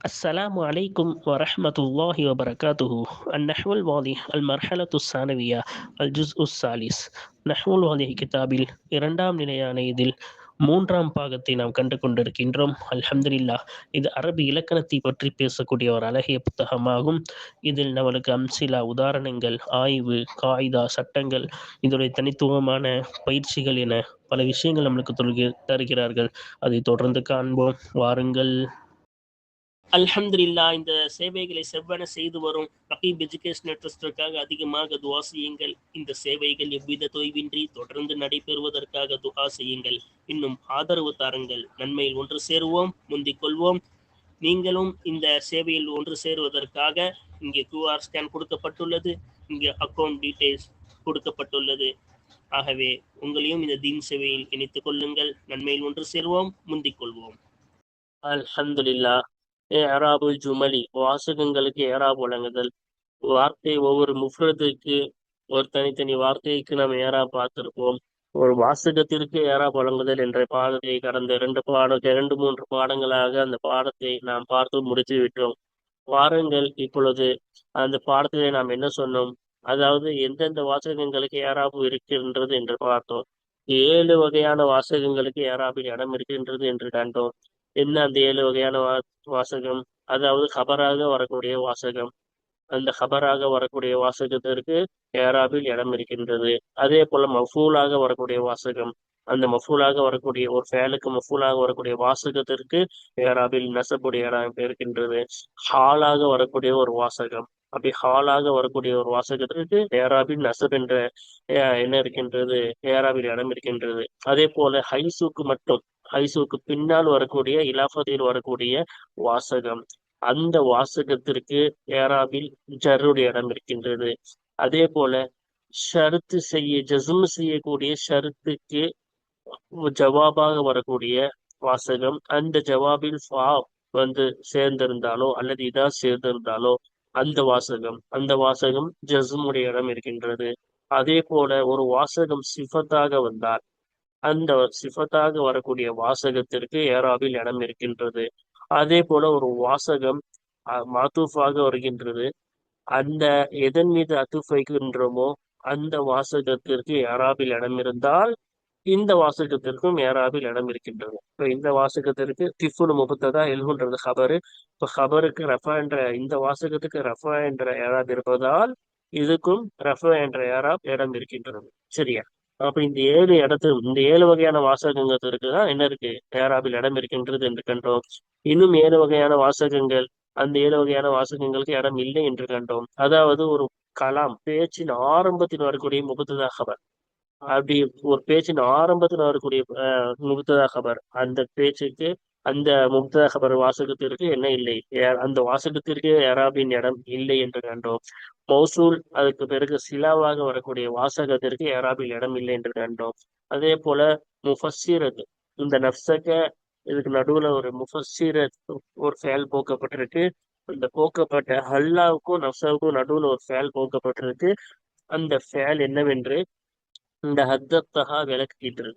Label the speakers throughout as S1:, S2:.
S1: السلام عليكم ورحمة الله وبركاته. النحو الواضح المرحلة الثانوية الجزء الثالث. நஹ்வு الواضح கிதாபில் இரண்டாம் நிலையான இதில் மூன்றாம் பாகத்தை நாம் கண்டு கொண்டிருக்கின்றோம். அல்ஹம்துலில்லாஹ். இது அரபி இலக்கணத்தை பற்றி பேசக்கூடிய ஒரு அழகிய புத்தகமாகும். இதில் நம்மளுக்கு அம்சிலா உதாரணங்கள், ஆய்வு, காயிதா, சட்டங்கள், இதனுடைய தனித்துவமான பயிற்சிகள் என பல விஷயங்கள் நம்மளுக்கு தருகிறார்கள். அதை தொடர்ந்து காண்போம், வாருங்கள். அல்ஹம்துலில்லாஹ். இந்த சேவைகளை செவ்வன செய்து வரும் ரகீப் எஜுகேஷனல் ட்ரஸ்டிற்காக அதிகமாக துஆ செய்யுங்கள். இந்த சேவைகள் எவ்வித தொய்வின்றி தொடர்ந்து நடைபெறுவதற்காக துஆ செய்யுங்கள். இன்னும் ஆதரவு தாருங்கள். நன்மையில் ஒன்று சேருவோம், முந்திக் கொள்வோம். நீங்களும் இந்த சேவையில் ஒன்று சேருவதற்காக இங்கே QR ஸ்கேன் கொடுக்கப்பட்டுள்ளது, இங்கே அக்கௌண்ட் டீடைல்ஸ் கொடுக்கப்பட்டுள்ளது. ஆகவே உங்களையும் இந்த தீன் சேவையில் இணைத்துக் கொள்ளுங்கள். நன்மையில் ஒன்று சேருவோம், முந்திக் கொள்வோம். அல்ஹம்துலில்லாஹ். ஏராபுல் ஜுமலி, வாசகங்களுக்கு ஏராப் வழங்குதல். வார்த்தை ஒவ்வொரு முஃப்ரதுக்கு ஒரு தனித்தனி வார்த்தைக்கு நாம் ஏராப் பார்த்திருப்போம். ஒரு வாசகத்திற்கு ஏராப் வழங்குதல் என்ற பாடத்தை கடந்த இரண்டு மூன்று பாடங்களாக அந்த பாடத்தை நாம் பார்த்து முடித்து விட்டோம். வாருங்கள், இப்பொழுது அந்த பாடத்திலே நாம் என்ன சொன்னோம், அதாவது எந்தெந்த வாசகங்களுக்கு ஏராப்பு இருக்கின்றது என்று பார்த்தோம். 7 வகையான வாசகங்களுக்கு ஏராப்பில் இடம் இருக்கின்றது என்று கண்டோம். என்ன அந்த 7 வகையான வாசகம்? அதாவது ஹபராக வரக்கூடிய வாசகம். அந்த ஹபராக வரக்கூடிய வாசகத்திற்கு ஏராபில் இடம் இருக்கின்றது. அதே போல மஃபூலாக வரக்கூடிய வாசகம், அந்த மஃபூலாக வரக்கூடிய ஒரு ஃபேலுக்கு மஃபூலாக வரக்கூடிய வாசகத்திற்கு ஏராபில் நசபுடைய இடம் இருக்கின்றது. ஹாலாக வரக்கூடிய ஒரு வாசகம், அப்படி ஹாலாக வரக்கூடிய ஒரு வாசகத்திற்கு ஏராபில் நசப் என்ற என்ன இருக்கின்றது, ஏராபில் இடம் இருக்கின்றது. அதே போல ஹைசூக்கு பின்னால் வரக்கூடிய இலாஃபத்தில் வரக்கூடிய வாசகம், அந்த வாசகத்திற்கு ஏராபில் ஜர்ருடைய இடம் இருக்கின்றது. அதே போல ஜஸ்ம் செய்யக்கூடிய ஷருத்துக்கு ஜவாபாக வரக்கூடிய வாசகம், அந்த ஜவாபில் ஃபா சேர்ந்திருந்தாலோ அல்லது இதா சேர்ந்திருந்தாலோ அந்த வாசகம் ஜஸ்முடைய இடம் இருக்கின்றது. அதே போல ஒரு வாசகம் சிஃபத்தாக வந்தால் அந்த சிஃபத்தாக வரக்கூடிய வாசகத்திற்கு ஏராபில் இடம் இருக்கின்றது. அதே போல ஒரு வாசகம் மாத்தூஃபாக வருகின்றது, அந்த எதன் மீது அத்துஃப் வைக்கின்றோமோ அந்த வாசகத்திற்கு ஏராபில் இடம் இருந்தால் இந்த வாசகத்திற்கும் ஏராபில் இடம் இருக்கின்றது. இப்போ இந்த வாசகத்திற்கு திஃபுல் முபத்ததா எல்குன்றது ஹபரு. இப்போ ஹபருக்கு ரஃபா என்ற, இந்த வாசகத்துக்கு ரஃபா என்ற ஏராப் இருப்பதால் இதுக்கும் ரஃபா என்ற ஏராப் இடம் இருக்கின்றது. சரியா? அப்ப இந்த 7 வகையான வாசகங்களுக்கு தான் என்ன இருக்கு, ஏராபில் இடம் இருக்கின்றது என்று கண்டோம். இன்னும் 7 வகையான வாசகங்கள், அந்த 7 வகையான வாசகங்களுக்கு இடம் இல்லை என்று கண்டோம். அதாவது ஒரு கலாம் பேச்சின் ஆரம்பத்தில் வரக்கூடிய முபத்ததா ஹபர், அப்படி ஒரு பேச்சின் ஆரம்பத்தில் வரக்கூடிய முபத்ததா ஹபர், அந்த பேச்சுக்கு அந்த முபத்ததா ஹபர் வாசகத்திற்கு என்ன இல்லை, அந்த வாசகத்திற்கு ஏராபின் இடம் இல்லை என்று கண்டோம். மௌசூல், அதுக்கு பிறகு சிலாவாக வரக்கூடிய வாசகத்திற்கு ஏராபில் இடம் இல்லை என்று கண்டோம். அதே போல முஃபஸ்ஸிரத், இந்த நஃப்ஸக இதுக்கு நடுவுல ஒரு முஃபஸ்ஸிரத் ஒரு ஃபேல் போக்கப்பட்டிருக்கு. இந்த போக்கப்பட்ட ஹல்லாவுக்கும் நஃப்ஸாவுக்கும் நடுவுல ஒரு ஃபேல் போக்கப்பட்டிருக்கு. அந்த ஃபேல் என்னவென்று இந்த ஹத்தத்தஹா விளக்கிட்டு.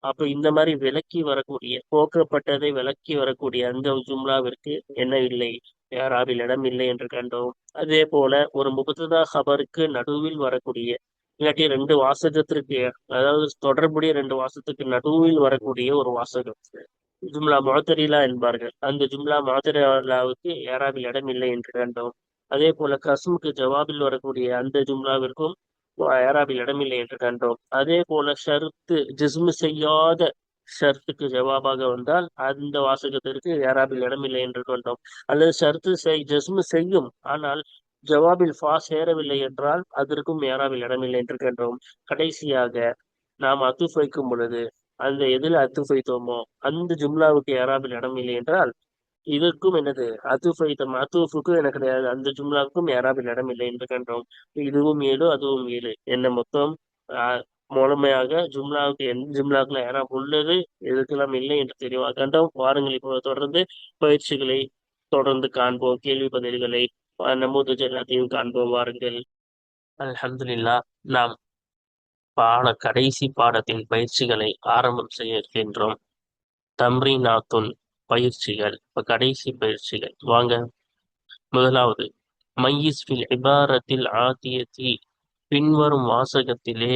S1: அப்ப இந்த மாதிரி விளக்கி வரக்கூடிய, போக்கப்பட்டதை விளக்கி வரக்கூடிய அந்த ஜும்லாவிற்கு என்ன இல்லை, யாராவில் இடம் இல்லை என்று கண்டோம். அதே போல ஒரு முபத்ததா ஹபருக்கு நடுவில் வரக்கூடிய, இல்லாட்டி 2 வாசகத்திற்கு, அதாவது தொடர்புடைய 2 வாசகத்துக்கு நடுவில் வரக்கூடிய ஒரு வாசகம் ஜும்லா முஅத்தரிலா என்பார்கள். அந்த ஜும்லா முஅத்தரிலாவுக்கு யாராவில் இடம் இல்லை என்று கண்டோம். அதே போல கஸ்முக்கு ஜவாபில் வரக்கூடிய அந்த ஜும்லாவிற்கும் ஏராபில் இடமில்லை என்று கண்டோம். அதே போல ஷருத்து ஜிஸ்மு செய்யாத ஷர்த்துக்கு ஜவாபாக வந்தால் அந்த வாசகத்திற்கு ஏராபில் இடமில்லை என்று கண்டோம். அல்லது ஷர்த்து ஜிஸ்மு செய்யும், ஆனால் ஜவாபில் ஃபா சேரவில்லை என்றால் அதற்கும் ஏராபில் இடமில்லை என்று கண்டோம். கடைசியாக நாம் அத்துஃப் வைக்கும் பொழுது அந்த எதில் அத்துஃப் வைத்தோமோ அந்த ஜும்லாவுக்கு ஏராபில் இடம் இல்லை என்றால் இதற்கும் என்னது, அத்துஃபுக்கும் எனக்கு கிடையாது, அந்த ஜும்லாவுக்கும் ஏராபில் இடம் இல்லை என்று கண்டோம். இதுவும் 7, அதுவும் 7, என்ன மொத்தம் முழுமையாக ஜும்லாவுக்கு எந்த ஜும்லாவுக்குள்ள ஏராப் உள்ளது, எதுக்கெல்லாம் இல்லை என்று தெளிவாக கண்டோம். வாருங்கள், இப்போ தொடர்ந்து பயிற்சிகளை தொடர்ந்து காண்போம், கேள்வி பதில்களை நமூது எல்லாத்தையும் காண்போம். வாருங்கள். அல்ஹம்துலில்லாஹ். நாம் கடைசி பாடத்தின் பயிற்சிகளை ஆரம்பம் செய்ய இருக்கின்றோம். தம்ரீனாத்துன், பயிற்சிகள். இப்ப கடைசி பயிற்சிகள் வாங்க. முதலாவது, மையிஸ் ஃபில் இபாரத்தில் ஆத்தியத்தி, பின்வரும் வாசகத்திலே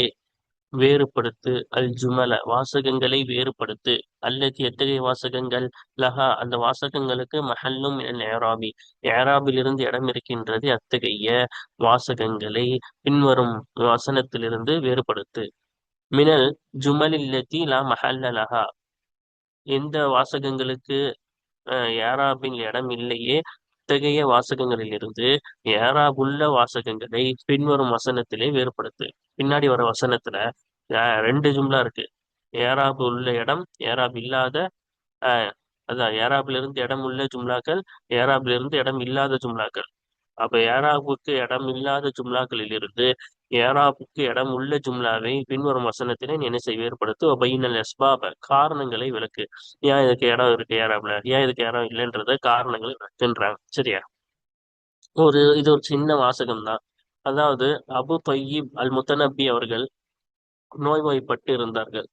S1: வேறுபடுத்து, அல் ஜுமல வாசகங்களை வேறுபடுத்து, அல்லது எத்தகைய வாசகங்கள், லஹா அந்த வாசகங்களுக்கு, மஹல்லும் ஏராபி ஏராபிலிருந்து இடம் இருக்கின்றது, அத்தகைய வாசகங்களை பின்வரும் வசனத்திலிருந்து வேறுபடுத்து. மினல் ஜுமலில்லதி லா மஹல்ல லஹா, எந்த வாசகங்களுக்கு ஏராபின் இடம் இல்லையே அத்தகைய வாசகங்களிலிருந்து ஏராபுள்ள வாசகங்களை பின்வரும் வசனத்திலே வேறுபடுத்து. பின்னாடி வர வசனத்துல ரெண்டு ஜும்லா இருக்கு. ஏராபு உள்ள இடம், ஏராப் இல்லாத, அஹ் அதான் ஏராபிலிருந்து இடம் உள்ள ஜும்லாக்கள், ஏராபிலிருந்து இடம் இல்லாத ஜும்லாக்கள். அப்ப ஏராபுக்கு இடம் இல்லாத ஜும்லாக்களில் இருந்து ஏராபுக்கு இடம் உள்ள ஜும்லாவை பின்வரும் வசனத்திலே நீ என்ன செய்ய வேறுபடுத்து. பைனல் அஸ்பாப காரணங்களை விளக்கு. ஏன் இதுக்கு இடம் இருக்கு ஏராப்ல, ஏன் இதுக்கு இடம் இல்லைன்றத காரணங்களை விளக்குன்றாங்க. சரியா? இது ஒரு சின்ன வாசகம் தான். அதாவது அபு தொய்யிப் அல் முத்தனப்பி அவர்கள் நோய்வாய்ப்பட்டு இருந்தார்கள்.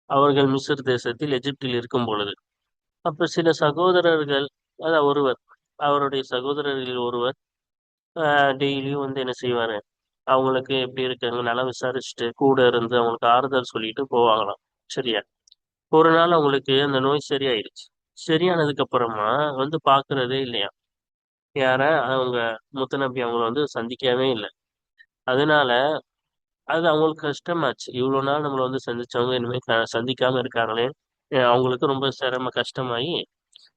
S1: அவர்கள் மிஸ்ர் தேசத்தில் எகிப்தில் இருக்கும் பொழுது, அப்ப சில சகோதரர்கள், அதான் ஒருவர், அவருடைய சகோதரர்களில் ஒருவர் டெய்லியும் வந்து என்ன செய்வாரு, அவங்களுக்கு எப்படி இருக்காங்க நல்லா விசாரிச்சுட்டு கூட இருந்து அவங்களுக்கு ஆறுதல் சொல்லிட்டு போவாங்களாம். சரியா? ஒரு நாள் அவங்களுக்கு அந்த நோய் சரியாயிடுச்சு. சரியானதுக்கு அப்புறமா வந்து பாக்குறதே இல்லையா யார, அவங்க முத்தநபி அவங்கள வந்து சந்திக்கவே இல்லை. அதனால அது அவங்களுக்கு கஷ்டமாச்சு. இவ்வளவு நாள் நம்மள வந்து சந்திச்சவங்க இனிமே சந்திக்காம இருக்காங்களே. அவங்களுக்கு ரொம்ப சிரம கஷ்டமாயி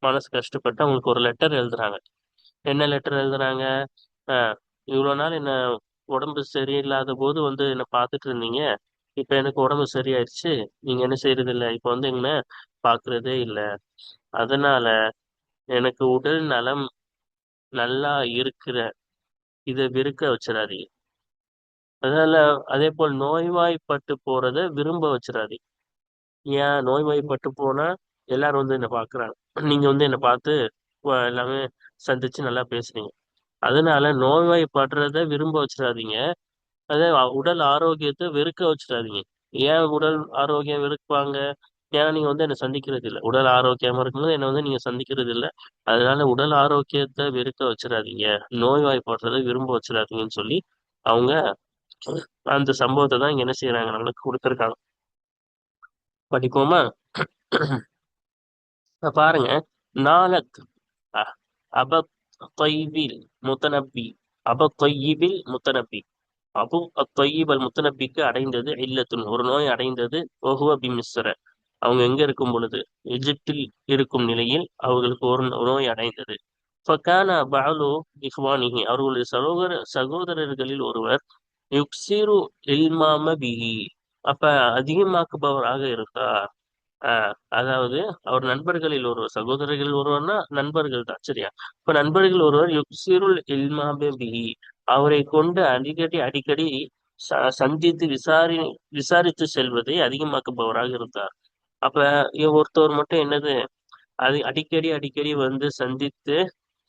S1: மனசு கஷ்டப்பட்டு அவங்களுக்கு ஒரு லெட்டர் எழுதுறாங்க. என்ன லெட்டர் எழுதுறாங்க? ஆஹ் இவ்வளவு நாள் என்ன உடம்பு சரியில்லாத போது வந்து என்ன பார்த்துட்டு இருந்தீங்க. இப்ப எனக்கு உடம்பு சரியாயிருச்சு. நீங்க என்ன செய்யறது இல்ல, இப்ப வந்து என்ன பாக்குறதே இல்ல. அதனால எனக்கு உடல் நலம் நல்லா இருக்கிற இதை வெறுக்க வச்சிடாதீங்க. அதனால அதே போல் நோய்வாய்ப்பட்டு போறத விரும்ப வச்சிடாதீங்க. ஏன் நோய்வாய்ப்பட்டு போனா எல்லாரும் வந்து என்ன பாக்குறாங்க, நீங்க வந்து என்ன பார்த்து எல்லாமே சந்திச்சு நல்லா பேசுறீங்க. அதனால நோய்வாய்ப்படுறத விரும்ப வச்சிடாதீங்க. அதே உடல் ஆரோக்கியத்தை வெறுக்க வச்சிடாதீங்க. ஏன் உடல் ஆரோக்கியம் வெறுப்பாங்க? ஏன்னா நீங்க வந்து என்ன சந்திக்கிறது இல்லை, உடல் ஆரோக்கியமா இருக்கும்போது என்ன வந்து நீங்க சந்திக்கிறது இல்லை. அதனால உடல் ஆரோக்கியத்தை வெறுக்க வச்சிடாதீங்க, நோய்வாய்ப்படுறதை விரும்ப வச்சிடாதீங்கன்னு சொல்லி அவங்க அந்த சம்பவத்தை தான் இங்க என்ன செய்யறாங்க, நம்மளுக்கு கொடுத்துருக்காங்க. படிப்போமா? இப்ப பாருங்க. நாலக் அப தொய்பில் முத்தனப்பி, அப தொய்யிபில் முத்தனப்பி, அபு அத்தொய்யிப் அல் முத்தனப்பிக்கு அடைந்தது இல்லத்துன் ஒரு நோய் அடைந்தது. ஒஹுவ பி மிஸ்ர, அவங்க எங்க இருக்கும் பொழுது, எகிப்தில் இருக்கும் நிலையில் அவர்களுக்கு ஒரு நோய் அடைந்தது. ஃபகான பஅலு இஹ்வானிஹி, அவர்களுடைய சகோதரர்களில் ஒருவர் யுக்சிரு இல்மாம பிஹி, அப்ப அதிகமாக்குபவராக இருந்தார். அதாவது அவர் நண்பர்களில் ஒருவர், சகோதரர்களில் ஒருவர்னா நண்பர்கள் தான். சரியா? இப்ப நண்பர்கள் ஒருவர் யுக்சிருல் இல்மாம பிஹி, அவரை கொண்டு அடிக்கடி அடிக்கடி சந்தித்து விசாரித்து செல்வதை அதிகமாக்குபவராக இருந்தார். அப்ப ஒருத்தவர் மட்டும் என்னது, அது அடிக்கடி அடிக்கடி வந்து சந்தித்து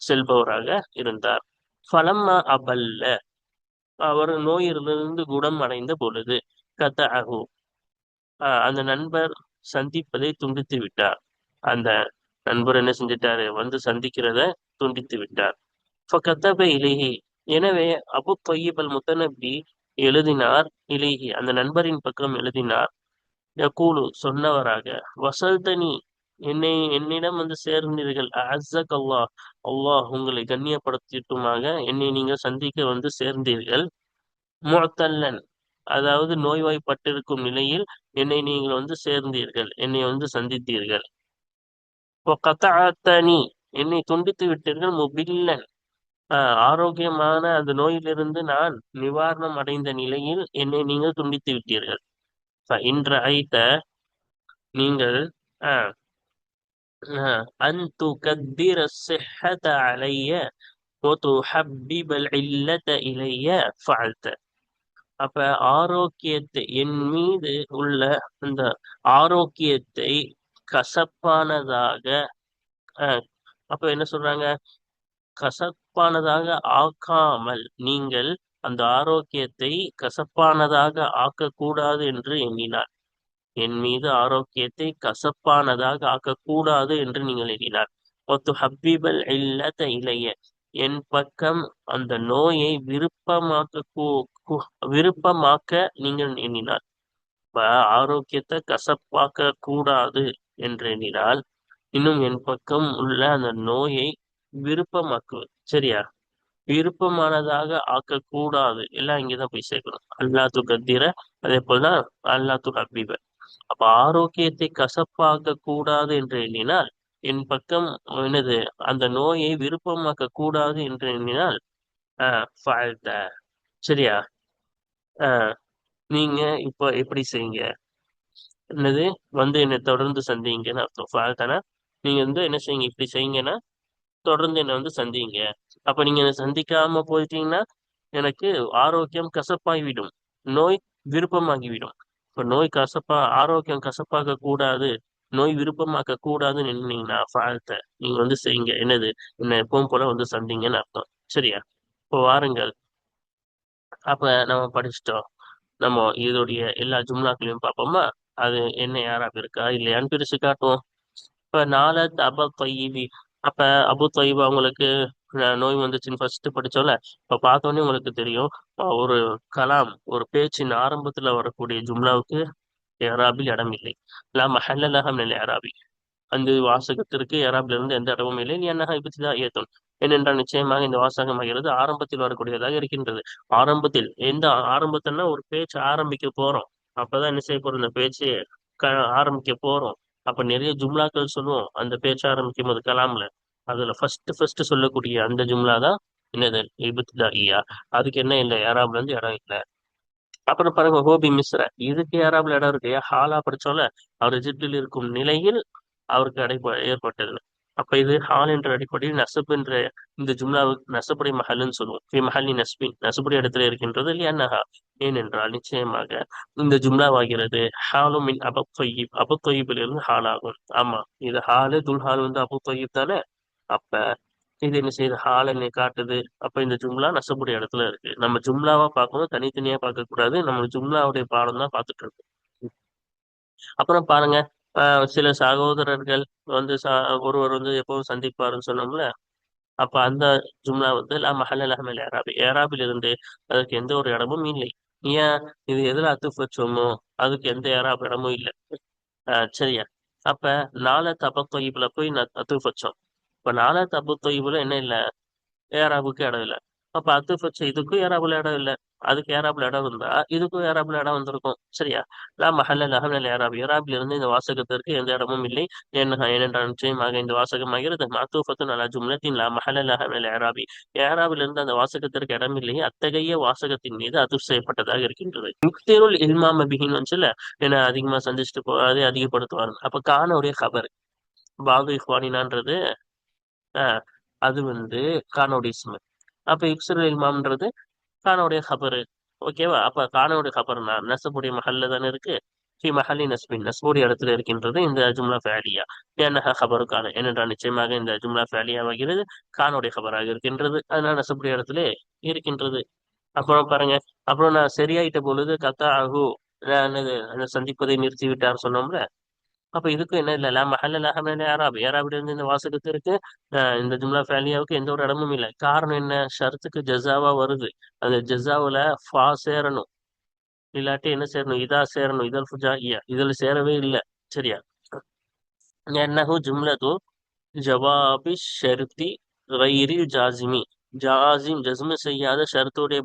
S1: செல்பவராக இருந்தார். ஃபலம்மா அபல்ல, அவர் நோயிலிருந்து குணம் அடைந்த பொழுது, கதஅஹு, அந்த நண்பர் சந்திப்பதை துண்டித்து விட்டார். அந்த நண்பர் என்ன செஞ்சிட்டாரு, வந்து சந்திக்கிறத துண்டித்து விட்டார். ஃபகதப இலைஹி, எனவே அபு தொய்யிப் அல் முத்தனப்பி எழுதினார். இலைஹி அந்த நண்பரின் பக்கம் எழுதினார். யகூலு சொன்னவராக, வசல்தனி என்னிடம் வந்து சேர்ந்தீர்கள். அஸக் அல்லாஹ், அல்லாஹ் உங்களை கண்ணியப்படுத்திட்டுமாக என்னை நீங்கள் சந்திக்க வந்து சேர்ந்தீர்கள். முஅத்தல்லன், அதாவது நோய்வாய்ப்பட்டிருக்கும் நிலையில் என்னை நீங்கள் வந்து சேர்ந்தீர்கள், என்னை வந்து சந்தித்தீர்கள். கதஅத்தனி, என்னை துண்டித்து விட்டீர்கள். முபில்லன், ஆரோக்கியமான அந்த நோயிலிருந்து நான் நிவாரணம் அடைந்த நிலையில் என்னை நீங்கள் துண்டித்து விட்டீர்கள். இன்ற ஐத்த, நீங்கள் அன் துகத்திர الصحة علي وتحبب العلة إلي فعلت, அப்ப ஆரோக்கியத்தை என் மீது உள்ள அந்த ஆரோக்கியத்தை கசப்பானதாக, அஹ், அப்ப என்ன சொல்றாங்க, கசப்பானதாக ஆக்காமல் நீங்கள் அந்த ஆரோக்கியத்தை கசப்பானதாக ஆக்கக்கூடாது என்று எண்ணினார். என் மீது ஆரோக்கியத்தை கசப்பானதாக ஆக்கக்கூடாது என்று நீங்கள் எண்ணினார். ஒத்து ஹப்பீபல் இல்லத இளைய, என் பக்கம் அந்த நோயை விருப்பமாக்க நீங்கள் எண்ணினார். இப்ப ஆரோக்கியத்தை கசப்பாக்க கூடாது என்று எண்ணினால், இன்னும் என் பக்கம் உள்ள அந்த நோயை விருப்பமாக்குவது. சரியா? விருப்பமானதாக ஆக்கக்கூடாது எல்லாம் இங்கதான் போய் சேர்க்கணும். அல்லாத்து கத்தீர, அதே போலதான் அல்லாத்து ஹபீப. அப்ப ஆரோக்கியத்தை கசப்பாக்க கூடாது என்று எண்ணினால், என் பக்கம் என்னது, அந்த நோயை விருப்பமாக்க கூடாது என்று எண்ணினால் ஃபால்த. சரியா? ஆஹ் நீங்க இப்ப எப்படி செய்யுங்க, என்னது, என்னை தொடர்ந்து சந்திங்கன்னு அர்த்தம். ஃபால்தானா நீங்க என்ன செய்யுங்க, இப்படி செய்யுங்கன்னா தொடர்ந்து என்னை சந்திங்க. அப்ப நீங்க என்னை சந்திக்காம போயிட்டீங்கன்னா எனக்கு ஆரோக்கியம் கசப்பாகிவிடும், நோய் விருப்பமாகிவிடும். இப்ப நோய் ஆரோக்கியம் கசப்பாக்க கூடாது, நோய் விருப்பமாக்க கூடாதுன்னு நின்னீங்கன்னா ஃபால்த்த நீங்க செய்யுங்க, என்னது, என்ன எப்பவும் போல சந்திங்கன்னு அர்த்தம். சரியா? இப்போ வாருங்கள். அப்ப நம்ம படிச்சிட்டோம். நம்ம இதோடைய எல்லா ஜும்லாக்களையும் பார்ப்போமா? அது என்ன யாராப் இருக்கா இல்லையான்னு பிரிச்சு காட்டுவோம். இப்ப நாலத் அபு தொய்யிபி. அப்ப அபு தொய்யிப் அவங்களுக்கு நோய் வந்துச்சுன்னு ஃபர்ஸ்ட் படிச்சோம்ல. இப்ப பார்த்தோன்னே உங்களுக்கு தெரியும், ஒரு கலாம், ஒரு பேச்சின் ஆரம்பத்துல வரக்கூடிய ஜும்லாவுக்கு ஏராபில் இடம் இல்லை. லா மஹல்ல லஹ மினல் இஅராபி. அந்த வாசகத்திற்கு ஏராப்ல இருந்து எந்த இடமும் இல்லை. நீ என்ன இப்படிதான் ஏத்தும். ஏனென்றால் நிச்சயமாக இந்த வாசகமாகிறது ஆரம்பத்தில் வரக்கூடியதாக இருக்கின்றது. ஆரம்பத்தில் எந்த ஆரம்பத்தில்னா ஒரு பேச்சு ஆரம்பிக்க போறோம். அப்பதான் என்ன செய்ய போறோம், இந்த பேச்சு க ஆரம்பிக்க போறோம். அப்ப நிறைய ஜும்லாக்கள் சொல்லுவோம் அந்த பேச்சு ஆரம்பிக்கும் போது கலாம்ல. அதுல ஃபர்ஸ்ட் சொல்லக்கூடிய அந்த ஜும்லா தான் என்னது, இப்திதாஇயா. அதுக்கு என்ன, இந்த ஏராப்ல இருந்து இடம் இல்லை. அப்புறம் பாருங்க, ஹோபி மிஸ்ர. இதுக்கு ஏராப்ல இடம் இருக்கு. ஹாலா படிச்சோம்ல, அவர் எஜிப்தில் இருக்கும் நிலையில் அவருக்கு ஏற்பட்டது. அப்ப இது ஹால் என்ற அடிப்படையில் நசப் என்ற இந்த ஜும்லாவுக்கு நசபுடைய மஹல்னு சொல்லுவோம். ஃபி மஹல்லி நஸ்பின், நசபுடைய இடத்துல இருக்கின்றது. இல்லையா? ஏனென்றால் நிச்சயமாக இந்த ஜும்லாவாகிறது ஹாலு மின் அபு தொய்யிபில் இருந்து ஹால் ஆகும். ஆமா, இது ஹாலு துல்ஹால் அபு தொய்யிப் தானே. அப்ப இது என்ன செய்யுது, ஹால் என்னை காட்டுது. அப்ப இந்த ஜும்லா நசபுடைய இடத்துல இருக்கு. நம்ம ஜும்லாவா பார்க்கணும், தனித்தனியா பார்க்க கூடாது. நம்ம ஜும்லாவுடைய பாடம் தான் பார்த்துட்டு இருக்கோம். அப்புறம் பாருங்க, சில சகோதரர்கள் ஒருவர் எப்பவும் சந்திப்பாருன்னு சொன்னோம்ல. அப்ப அந்த ஜும்லா லா மஹல்ல லஹு மினல் இஅராபி, ஏராபில் இருந்து அதுக்கு எந்த ஒரு இடமும் இல்லை. ஏன், இது எதுல அத்துஃப் வச்சோமோ அதுக்கு எந்த ஏராப் இடமும் இல்லை. சரியா? அப்ப நால தப தொய்யிப்ல போய் அத்துஃப் வச்சோம். இப்ப நால தபு தொய்யிப்ல என்ன இல்லை, ஏராபுக்கு இடம் இல்லை. அப்ப அத்துஃப் வச்ச இதுக்கும் ஏராபுல இடம் இல்லை. அதுக்கு ஏராபுல இடம் இருந்தா இதுக்கும் ஏராபுல இடம் வந்திருக்கும். சரியா? லா மஹல்ல லஹு மினல் இஅராபி, ஏராபில் இருந்து இந்த வாசகத்திற்கு எந்த இடமும் இல்லை. ஏனென்றால் நிச்சயமாக இந்த வாசகமாகிறது மஅத்தூஃபத்துன் அலா ஜும்லத்தின் லா மஹல்ல லஹு மினல் இஅராபி. ஏராபில் இருந்து அந்த வாசகத்திற்கு இடம் இல்லை, அத்தகைய வாசகத்தின் மீது அத்துஃப் செய்யப்பட்டதாக இருக்கின்றது. யுக்திருல் இல்மாம பிஹின்னு வந்துச்சுல, ஏன்னா அதிகமா சந்திச்சுட்டு போகாது, அதிகப்படுத்துவாரு. அப்ப கானுடைய கபர் பாது இஹ்வானினான்றது அது கானோட இஸ்மு. அப்ப இக்ஸுல் இல்மாம்ன்றது கானோடைய ஹபரு. ஓகேவா? அப்ப கானோடைய ஹபர்னா நசபுடைய மஹல்ல தானே இருக்கு. ஃபி மஹல்லி நஸ்பின், நஸ்புடைய இடத்துல இருக்கின்றது இந்த ஜும்லா ஃபேலியா. ஏன்னஹ ஹபரு கான, ஏனென்றால் நிச்சயமாக இந்த ஜும்லா ஃபேலியாவாகிறது கானோடைய ஹபராக இருக்கின்றது. அதனால நசபுடைய இடத்துல இருக்கின்றது. அப்புறம் பாருங்க, அப்புறம் நான் சரியாயிட்ட பொழுது கத்தா ஆகு, அந்த சந்திப்பதை நிறுத்தி விட்டார் சொன்னோம்ல. அப்ப இதுக்கும் என்ன இல்ல, லா மஹல்ல லஹு மினல் இஅராப், ஏராபில இருந்து இந்த வாசகத்திற்கு இந்த ஜும்லா ஃபேலியாவுக்கு எந்த ஒரு இடமும் இல்லை. காரணம் என்ன, ஷர்த்துக்கு ஜஸாவா வருது. அந்த ஜஸாவுல ஃபா சேரணும், இல்லாட்டி என்ன சேரணும், இதா சேரணும். இதல் ஃபுஜாஇயா இதுல சேரவே இல்லை. சரியா? என்னஹு ஜும்லத்து ஜவாபி ஷர்தி கைரில் ஜாசிமி. ஜஸ்மு செய்யாத ஷர்த்துடைய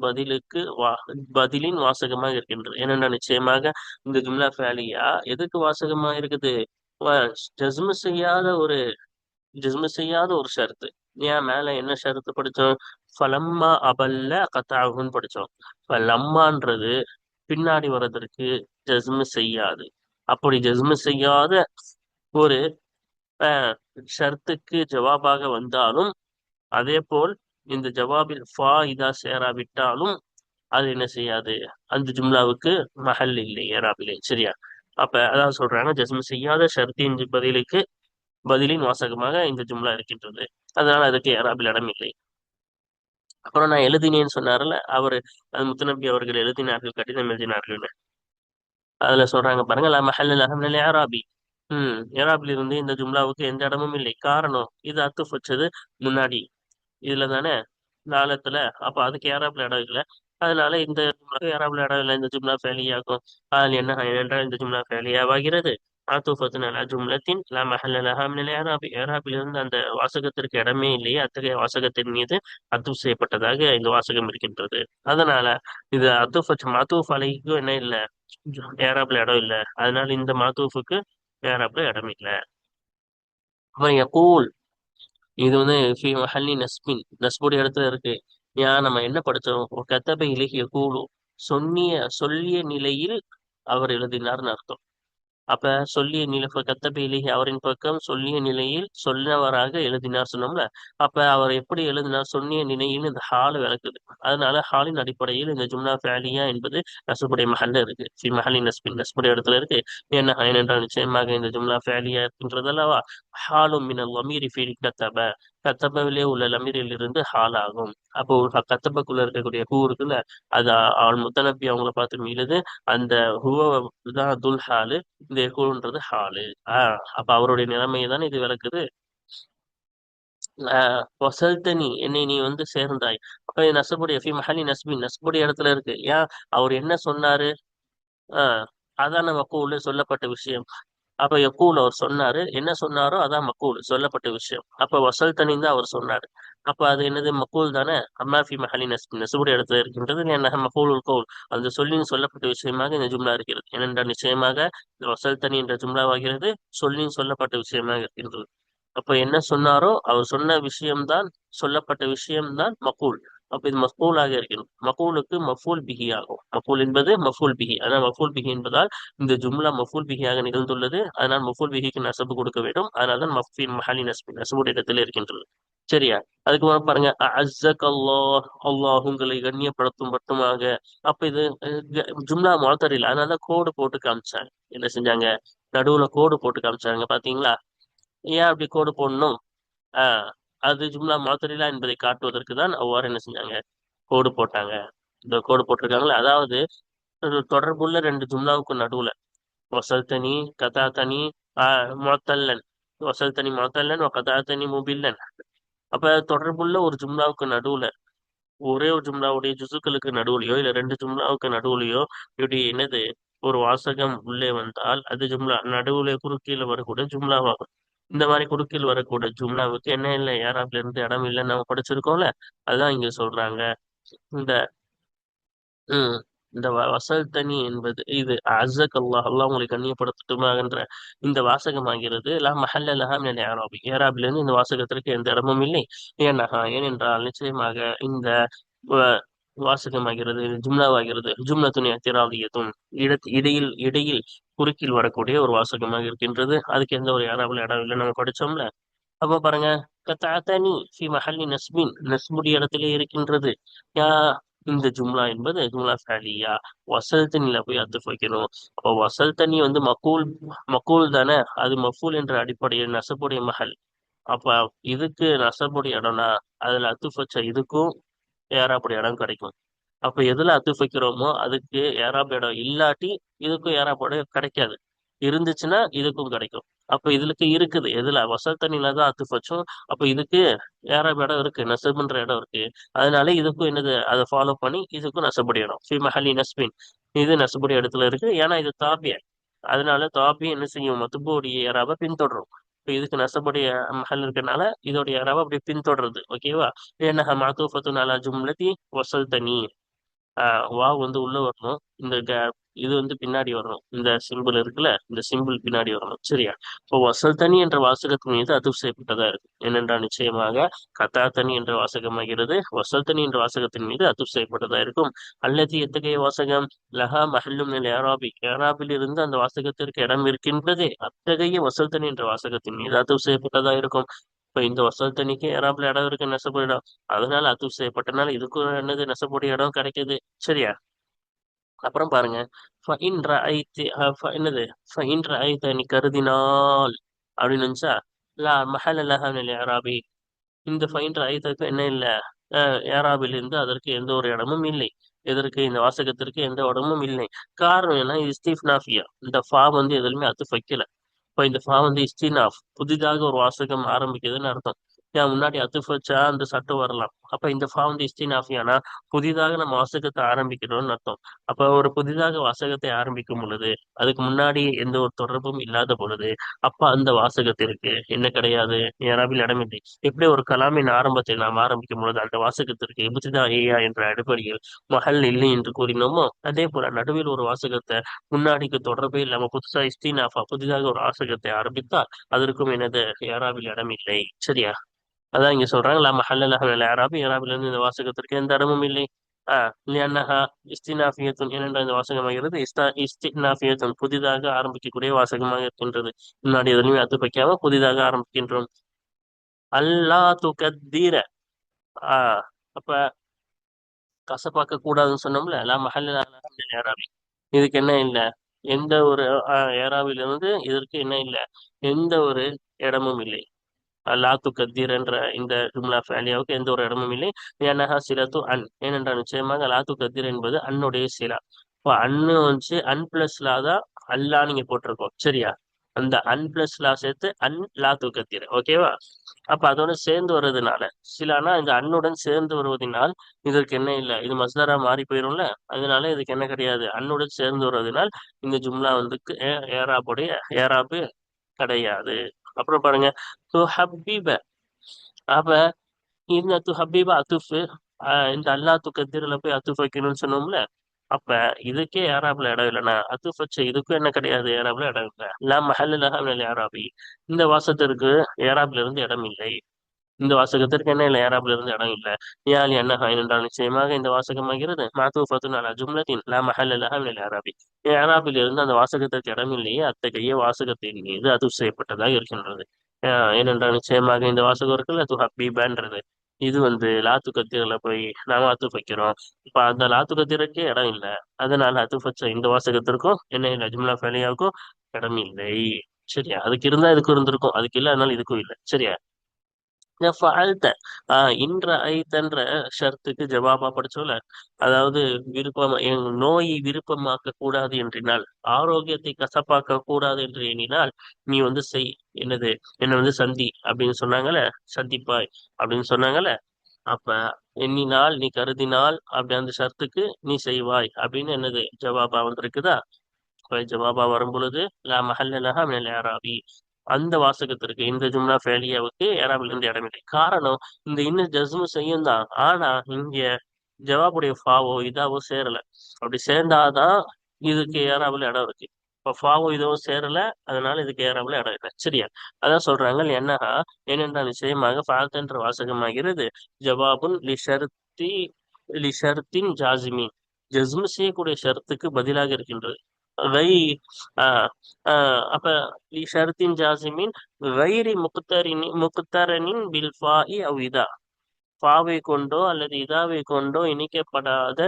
S1: பதிலின் வாசகமாக இருக்கின்றது. ஏனென்றா நிச்சயமாக இந்த ஜும்லா ஃபேலியா எதுக்கு வாசகமா இருக்குது, ஜஸ்மு செய்யாத ஒரு ஷர்த்து. ஏன், மேல என்ன ஷர்த்து படிச்சோம், ஃபலம்மா அபல்ல கத்தாகுன்னு படிச்சோம். ஃபலம்மான்றது பின்னாடி வர்றதற்கு ஜஸ்மு செய்யாது. அப்படி ஜஸ்மு செய்யாத ஒரு ஷர்த்துக்கு ஜவாபாக வந்தாலும், அதே போல் இந்த ஜவாபில் ஃபா இதா சேராவிட்டாலும் அது என்ன செய்யாது, அந்த ஜும்லாவுக்கு மஹல் இல்லை, ஏராபிலே. சரியா? அப்ப அதான் சொல்றாங்க, ஜஸ்மு செய்யாத ஷர்த்தின் பதிலின் வாசகமாக இந்த ஜும்லா இருக்கின்றது. அதனால அதுக்கு ஏராபில் இடம் இல்லை. அப்புறம் நான் எழுதினேன்னு சொன்னார்ல அவரு, அது முத்துநபி அவர்கள் எழுதினார்கள், கடிதம் எழுதினார்கள். அதுல சொல்றாங்க பாருங்க, லா மஹல்ல லஹு மினல் இஅராபி. இராபில் இருந்து இந்த ஜும்லாவுக்கு எந்த இடமும் இல்லை. காரணம், இது அத்துஃப் வச்சது முன்னாடி இதுல தானே, நாளத்துல. அப்ப அதுக்கு ஏறாப்புல இடம் இல்லை. அதனால இந்த ஜும்லாக்கு ஏறாப்புல இடம் இல்லை. இந்த ஜும்லா ஃபேலியாகும். அதில் என்ன என்றால் இந்த ஜும்லா ஃபேலியாவாகிறது. ஆத்துஃபத்துன் அலா ஜும்லத்தின் லா மஹல்ல லஹா மினல் இஅராபி. இருந்து அந்த வாசகத்திற்கு இடமே இல்லையே, அத்தகைய வாசகத்தின் மீது அத்துஃப் செய்யப்பட்டதாக இந்த வாசகம் இருக்கின்றது. அதனால இது அத்துஃப் வச்ச மாத்தூஃப் அலைக்கும் என்ன இல்லை, ஏறாப்புல இடம் இல்லை. அதனால இந்த மாத்தூஃபுக்கு ஏறாப்புல இடம் இல்லை. அப்புறம் யகூல், இது வந்து ஃபி மஹல்லி நஸ்பின், நஸ்புடைய இடத்துல இருக்கு. ஏன் நம்ம என்ன படிச்சோம், கத்தப இலகிய கூலு, சொல்லிய நிலையில் அவர் எழுதினார்னு அர்த்தம். அப்ப சொல்லிய நிலை கத்தப இலகி, அவரின் பக்கம் சொல்லிய நிலையில் சொன்னவராக எழுதினார் சொன்னோம்ல. அப்ப அவர் எப்படி எழுதினார், சொன்னிய நிலையில் இந்த ஹால் விளக்குது. அதனால ஹாலின் அடிப்படையில் இந்த ஜும்லா ஃபேலியா என்பது நசுபுடைய மஹல்ல இருக்கு. ஃபி மஹல்லி நஸ்பின், நஸ்புடைய இடத்துல இருக்கு. ஏனென்றால் நிச்சயமாக இந்த ஜும்லா ஃபேலியா இருக்கின்றது அல்லவா. ஹாலும் மினல் லமீரி ஃபீ கத்தப, கத்தபவிலே உள்ள லமீரில் இருந்து ஹால் ஆகும். அப்போ கத்தபக்குள்ள இருக்கக்கூடிய ஹூ இருக்குல்ல, அது ஆள் முத்தனப்பி அவங்கள பார்த்து மீளுது. அந்த ஹுவ தான் துல் ஹாலு, இந்த யகூன்றது ஹாலு. அப்ப அவருடைய நிலைமையை தானே இது விளக்குது. வசல்தனி, என்னை நீ வந்து சேர்ந்தாய். அப்ப இது நஸ்புடைய ஃபி மஹல்லி நஸ்பின், நஸ்புடைய இடத்துல இருக்கு. ஏன், அவர் என்ன சொன்னாரு, ஆஹ் அதான் மக்கூல் சொல்லப்பட்ட விஷயம். அப்ப யக்கூல் அவர் சொன்னாரு, என்ன சொன்னாரோ அதான் மக்கூல் சொல்லப்பட்ட விஷயம். அப்ப வசல் தனிந்து அவர் சொன்னாரு. அப்ப அது என்னது, மக்கூல் தானே. அம்மா ஃபி மஹல்லி நஸ்பின், நஸ்புடைய இடத்துல இருக்கின்றது. என்ன மக்கூலுல் கவுல், அந்த சொல்லின் சொல்லப்பட்ட விஷயமாக இந்த ஜும்லா இருக்கிறது. ஏனென்றால் நிச்சயமாக இந்த வசல் தனி என்ற ஜும்லாவாகிறது சொல்லின் சொல்லப்பட்ட விஷயமாக இருக்கின்றது. அப்ப என்ன சொன்னாரோ அவர் சொன்ன விஷயம்தான், சொல்லப்பட்ட விஷயம்தான் மக்கூல். அப்ப இது மஃபூலாக இருக்கிறது. மக்கூலுக்கு மஃபூல் பிஹி ஆகும். மஃபூல் என்பது மஃபூல் பிஹி, அதான் மஃபூல் பிஹி என்பதால் இந்த ஜும்லா மஃபூல் பிஹியாக நிகழ்ந்துள்ளது. அதனால் மஃபூல் பிஹிக்கு நசபு கொடுக்க வேண்டும். அதனால்தான் மஃபின் மஹாலி நஸ்பி, நசபுடைய இடத்துல இருக்கின்றது. சரியா. அதுக்கு மேல பாருங்க, அஸ்ஸக் அல்லாஹ், அல்லாஹ் உங்களை கண்ணியப்படுத்தும் மட்டுமாக. அப்ப இது ஜும்லா முஅத்தரில், அதனால கோடு போட்டு காமிச்சாங்க. என்ன செஞ்சாங்க, நடுவுல கோடு போட்டு காமிச்சாங்க பாத்தீங்களா. ஏன் அப்படி கோடு போடணும், ஆஹ் அது ஜும்லா மாத்தரிலா என்பதை காட்டுவதற்கு தான் அவ்வாறு என்ன செஞ்சாங்க, கோடு போட்டாங்க. இந்த கோடு போட்டிருக்காங்களே, அதாவது ஒரு தொடர்புள்ள ரெண்டு ஜும்லாவுக்கு நடுவுல வசல் தனி கதா தனி முஅத்தல்லன், வசல் தனி முஅத்தல்லன் கதா தனி முபில்லன். அப்ப தொடர்புள்ள ஒரு ஜும்லாவுக்கு நடுவுல, ஒரே ஒரு ஜும்லாவுடைய ஜுசுக்களுக்கு நடுவுலையோ இல்ல ரெண்டு ஜும்லாவுக்கு நடுவுலையோ இப்படி என்னது ஒரு வாசகம் உள்ளே வந்தால் அது ஜும்லா நடுவுல குறுக்கீல வரக்கூடிய ஜும்லாவாகும். இந்த மாதிரி குறுக்கீல் வரக்கூடிய ஜும்லாவுக்கு என்ன இல்லை, யாராப்ல இருந்து இடம் இல்லைன்னு நம்ம படிச்சிருக்கோம்ல. அதுதான் இங்க சொல்றாங்க. இந்த உம் இந்த வசல் தனி என்பது இது அஸக் அல்லாஹ், அல்லாஹ் உங்களை கண்ணியப்படுத்தட்டுமாகின்ற இந்த வாசகமாகிறது. லா மஹல்ல லஹா மினல் இஅராபி, இருந்து இந்த வாசகத்திற்கு எந்த இடமும் இல்லை. ஏனென்றால் நிச்சயமாக இந்த வ- வாசகமாகிறது, ஜும்லாவாகிறது, ஜும்லத்துன் இஅ்திராதியத்துன், இடையில் குறுக்கில் வரக்கூடிய ஒரு வாசகமாக இருக்கின்றது. அதுக்கு எந்த ஒரு இஅராபில் இடம் இல்லை நம்ம படிச்சோம்ல. அப்ப பாருங்க, கத்தாத்தனி ஃபி மஹல்லி நஸ்பின், நஸ்புடைய இடத்திலே இருக்கின்றது. யா, இந்த ஜும்லா என்பது ஜும்லா ஃபேலியா. வசல் தண்ணில போய் அத்துஃப் வைக்கணும். அப்போ வசல் தண்ணி வந்து மக்கூல், மக்கூல் தானே, அது மஃபூல் என்ற அடிப்படையில் நசபுடைய மஹல். அப்ப இதுக்கு நசபுடைய இடம்னா அதுல அத்துஃப் வச்ச இதுக்கும் ஏறாப்புடைய இடம் கிடைக்கும். அப்ப எதுல அத்துஃப் வைக்கிறோமோ அதுக்கு ஏறாப் இடம் இல்லாட்டி இதுக்கும் ஏறாப் இடம் கிடைக்காது. இருந்துச்சுன்னா இதுக்கும் கிடைக்கும். அப்ப இதுக்கு இருக்குது, எதுல வசல் தண்ணில தான் அத்துஃப் வச்சோம். அப்ப இதுக்கு ஏறாப் இடம் இருக்கு, நசபுன்ற இடம் இருக்கு. அதனால இதுக்கும் என்னது, அதை ஃபாலோ பண்ணி இதுக்கும் நசபுடைய இடம் ஃபி மஹல்லி நஸ்பின், இது நசபுடைய இடத்துல இருக்கு. ஏன்னா இது தாபிய, அதனால தாபி என்ன செய்யும், மத்துபுடைய ஏறாவை பின்தொடரும். இப்ப இதுக்கு நசபுடைய மஹல் இருக்கனால இதோடைய ஏறாவை அப்படி பின்தொடருது. ஓகேவா. ஏன்னா மாத்தூஃபத்துன் அலா ஜும்லதி வசல் தனி, வாவ் வந்து உள்ள வரணும். இந்த இது வந்து பின்னாடி வரணும். இந்த சிம்பிள் இருக்குல்ல, இந்த சிம்பிள் பின்னாடி வரணும். சரியா. இப்போ வசல் தனி என்ற வாசகத்தின் மீது அதுப் செய்யப்பட்டதா இருக்கு. ஏனென்றால் நிச்சயமாக கதா தனி என்ற வாசகமாகிறது வசல் தனி என்ற வாசகத்தின் மீது அதுப் செய்யப்பட்டதா இருக்கும். அல்லது எத்தகைய வாசகம், லஹா மஹல்லும் ஏராபி, ஏராபில் இருந்து அந்த வாசகத்திற்கு இடம் இருக்கின்றதே, அத்தகைய வசல் தனி என்ற வாசகத்தின் மீது அதுப் செய்யப்பட்டதா இருக்கும். இப்ப இந்த வசல் தனிக்கு ஏராப்ல இடம் இருக்கு, நெசப்பு இடம். அதனால அத்துப் செய்யப்பட்டனால இதுக்கும் என்னது, நெசப்புடைய இடம் கிடைக்குது. சரியா. அப்புறம் பாருங்க, ஃபஇன் ரஅய்தி, என்னது, ஃபஇன் ரஅய்த, நீ கருதினால் அப்படின்னு இருந்துச்சா. லா மஹல்ல லஹா மினல் இஅராபி, இந்த ஃபைன் ரஅய்தக்கு என்ன இல்ல, ஏராபில் இருந்து அதற்கு எந்த ஒரு இடமும் இல்லை. இதற்கு இந்த வாசகத்திற்கு எந்த இடமும் இல்லை. காரணம் என்ன? இஸ்திஃப்னாஃபியா, இந்த ஃபா வந்து எதுலுமே அத்து வைக்கல. இப்ப இந்த ஃபா வந்து இஸ்டினாஃப், புதிதாக ஒரு வாசகம் ஆரம்பிக்குதுன்னு அர்த்தம். ஏன் முன்னாடி அத்துஃப் வச்சா அந்த சட்டம் வரலாம். அப்ப இந்த ஃபா வந்து இஸ்டினாஃபியானா புதிதாக நம்ம வாசகத்தை ஆரம்பிக்கிறோம்னு அர்த்தம். அப்ப ஒரு புதிதாக வாசகத்தை ஆரம்பிக்கும் பொழுது அதுக்கு முன்னாடி எந்த ஒரு தொடர்பும் இல்லாத பொழுது அப்ப அந்த வாசகத்திற்கு என்ன கிடையாது, யாராவில் இடமில்லை. எப்படி ஒரு கலாமின் ஆரம்பத்தை நாம் ஆரம்பிக்கும் பொழுது அந்த வாசகத்திற்கு இப்திதா ஏயா என்ற அடிப்படையில் மஹல் இல்லை என்று கூறினோமோ, அதே போல நடுவில் ஒரு வாசகத்தை முன்னாடிக்கு தொடர்பே இல்லாம புதுசா இஸ்தினாஃபா புதிதாக ஒரு வாசகத்தை ஆரம்பித்தால் அதற்கும் எனது யாராவில் இடமில்லை. சரியா? அதான் இங்க சொல்றாங்க லா மஹல்ல லஹு மினல் இஅராபி, இஅராபில் இருந்து இந்த வாசகத்திற்கு எந்த இடமும் இல்லை. லிஅன்னஹா இஸ்தினாஃபியத்துன், ஏனென்றால் இந்த வாசகமாகிறது இஸ்தினாஃபியத்துன், புதிதாக ஆரம்பிக்கக்கூடிய வாசகமாக இருக்கின்றது. முன்னாடி எதுலையுமே அத்து வைக்காம புதிதாக ஆரம்பிக்கின்றோம். அல்லா துகத்தீர. ஆஹ் அப்ப கசப்பாக்க கூடாதுன்னு சொன்னோம்ல, லா மஹல்ல லஹு மினல் இஅராபி, இதுக்கு என்ன இல்ல, எந்த ஒரு ஏராவிலிருந்து இதற்கு என்ன இல்ல, எந்த ஒரு இடமும் இல்லை. லா துகத்தீர் என்ற இந்த ஜும்லா ஃபேலியாவுக்கு எந்த ஒரு இடமும் இல்லை. ஏனஹா சிலத்து அன், ஏனென்றால் நிச்சயமாக லா துகத்தீர் என்பது அன்னுடைய சிலா. இப்போ அன்னு வந்து அன் பிளஸ் லா தான் அல்லா நீங்க போட்டிருக்கோம். சரியா? அந்த அன் பிளஸ் லா சேர்த்து அன் லா துகத்தீர். ஓகேவா? அப்ப அதோட சேர்ந்து வருவதனால, சிலானா இந்த அன்னுடன் சேர்ந்து வருவதனால் இதற்கு என்ன இல்லை, இது மஸ்தரா மாறி போயிரும்ல. அதனால இதுக்கு என்ன கிடையாது, அன்னுடன் சேர்ந்து வருவதனால் இந்த ஜும்லா வந்து ஏராபுடைய ஏராபு கிடையாது. அப்புறம் பாருங்க, துஹப்பிப. அப்ப இந்த துஹப்பிப அத்துஃபு, இந்த அல்லா துக்கத்திரில போய் அத்துஃப் வைக்கணும்னு சொன்னோம்ல. அப்ப இதுக்கே ஏராப்ல இடம் இல்லைன்னா அத்துஃப் வச்ச இதுக்கும் என்ன கிடையாது, ஏராப்ல இடம் இல்லை. லா மஹல்ல லஹா மினல் ஏராபி, இந்த வாசத்திற்கு ஏராப்ல இருந்து இடம் இல்லை. இந்த வாசகத்திற்கு என்ன இல்லை, ஏராப்ல இருந்து இடம் இல்லை. யாலி அன்னஹா, என்றால் நிச்சயமாக இந்த வாசகமாகிறது மாத்தூஃபத்துன் அலா ஜும்லத்தின் லா மஹல்ல லஹா மினல் ஏராபி, ஏராபில் இருந்து அந்த வாசகத்திற்கு இடம் இல்லையே, அத்தகைய வாசகத்தின் மீது அது செய்யப்பட்டதாக இருக்கின்றது. ஏனென்றால் நிச்சயமாக இந்த வாசகம் இருக்குல்ல ஹபீபான்றது, இது வந்து லாத்து கத்திரில போய் நாம அத்து வைக்கிறோம். இப்ப அந்த லாத்து கத்திரக்கே இடம் இல்லை. அதனால அத்து வச்ச இந்த வாசகத்திற்கும் என்ன இல்லை, ஜும்லா ஃபேலியாவுக்கும் இடம் இல்லை. சரியா? அதுக்கு இருந்தா இதுக்கு இருந்திருக்கும், அதுக்கு இல்லை, அதனால இதுக்கும் இல்லை. சரியா? ஃபஅல்த, இன்ற ஐத்தன்ற ஷர்த்துக்கு ஜவாபா படிச்சோல. அதாவது விருப்பம், என் நோயை விருப்பமாக்க கூடாது என்றினால், ஆரோக்கியத்தை கசப்பாக்க கூடாது என்று எண்ணினால் நீ வந்து செய். என்னது? என்ன வந்து சந்தி அப்படின்னு சொன்னாங்கல்ல, சந்திப்பாய் அப்படின்னு சொன்னாங்கல்ல. அப்ப எண்ணினால், நீ கருதினால் அப்படி அந்த ஷர்த்துக்கு நீ செய்வாய் அப்படின்னு என்னது ஜவாபா வந்திருக்குதா? ஜவாபா வரும் பொழுது லா மஹல்ல லஹா மினல் இஅராபி, அந்த வாசகத்திற்கு இந்த ஜும்லா ஃபேலியாவுக்கு இஅராபில் இருந்து இடமில்லை. காரணம், இந்த இன்னும் ஜஸ்மு செய்யும் தான், ஆனா இங்க ஜவாபுடைய ஃபாவோ இதாவோ சேரல. அப்படி சேர்ந்தாதான் இதுக்கு இஅராபில் இடம் இருக்கு. இப்ப ஃபாவோ இதோ சேரல, அதனால இதுக்கு இஅராபில் இடம் இல்லை. சரியா? அதான் சொல்றாங்க என்னஹா, ஏனென்றால் நிச்சயமாக ஃபால்த் என்ற வாசகமாகிறது ஜவாபுன் லிஷர்த்தின் ஜாசிமின், ஜஸ்மு செய்யக்கூடிய ஷர்த்துக்கு பதிலாக இருக்கின்றது. வை ஆஹ் அப்ப ஷரத்தின் ஜாசிமின் வைரி முக்தரனின் பில் ஃபாஇ அவ் இதா, ஃபாவை கொண்டோ அல்லது இதாவை கொண்டோ இணைக்கப்படாத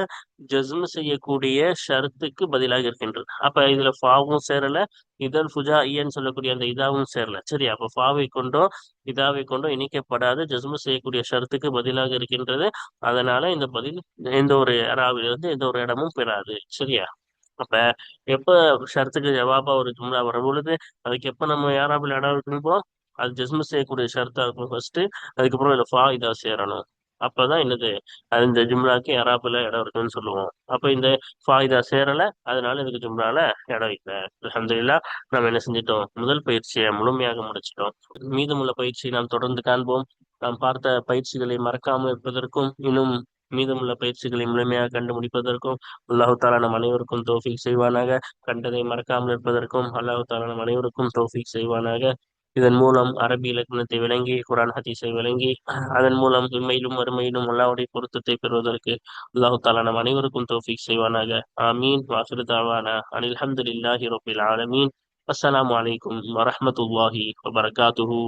S1: ஜஸ்ம் செய்யக்கூடிய ஷரத்துக்கு பதிலாக இருக்கின்றது. அப்ப இதுல ஃபாவும் சேரல, இதழ் ஃபுஜாஇயன்னு சொல்லக்கூடிய அந்த இதாவும் சேரல. சரி, அப்ப ஃபாவை கொண்டோ இதாவை கொண்டோ இணைக்கப்படாத ஜஸ்ம் செய்யக்கூடிய ஷரத்துக்கு பதிலாக இருக்கின்றது. அதனால இந்த பதில் எந்த ஒரு இருந்து எந்த ஒரு இடமும் பெறாது. சரியா? அப்ப எப்ப ஷரத்துக்கு ஜவாபா ஒரு ஜும்லா வரும் பொழுது அதுக்கு எப்ப நம்ம யாராபில் இடம் இருக்கணும், அது ஜஸ்மு செய்யக்கூடிய ஷரத்தா இருக்கும் ஃபர்ஸ்ட். அதுக்கப்புறம் இதுல ஃபா இதா சேரணும். அப்பதான் என்னது, அது இந்த ஜும்லாக்கு யாராபில இடம் இருக்குன்னு சொல்லுவோம். அப்ப இந்த ஃபா இதா சேரல, அதனால இதுக்கு ஜும்லால இடம் இல்லை. அல்ஹம்துலில்லாஹ், நம்ம என்ன செஞ்சிட்டோம், முதல் பயிற்சியை முழுமையாக முடிச்சிட்டோம். மீதமுள்ள பயிற்சியை நாம் தொடர்ந்து காண்போம். நாம் பார்த்த பயிற்சிகளை மறக்காமல் இருப்பதற்கும் இன்னும் மீதமுள்ள பயிற்சிகளை முழுமையாக கண்டு முடிப்பதற்கும் அல்லாஹு தாலா நம் அனைவருக்கும் தௌஃபீக் செய்வானாக. கண்டதை மறக்காமல் இருப்பதற்கும் அல்லாஹு தாலா நம் அனைவருக்கும் தௌஃபீக் செய்வானாக. இதன் மூலம் அரபி இலக்கணத்தை விளங்கி குர்ஆன் ஹதீஸை விளங்கி அதன் மூலம் இம்மையிலும் மறுமையிலும் அல்லாஹ்வுடைய பொருத்தத்தை பெறுவதற்கு அல்லாஹு தாலா நம் அனைவருக்கும் தௌஃபீக் செய்வானாக. ஆமீன். வாஹிரு தாவானா அனில் ஹம்துலில்லாஹி ரப்பில் ஆலமீன். அஸ்ஸலாமு அலைக்கும் வரஹ்மத்துல்லாஹி வபரகாத்துஹு.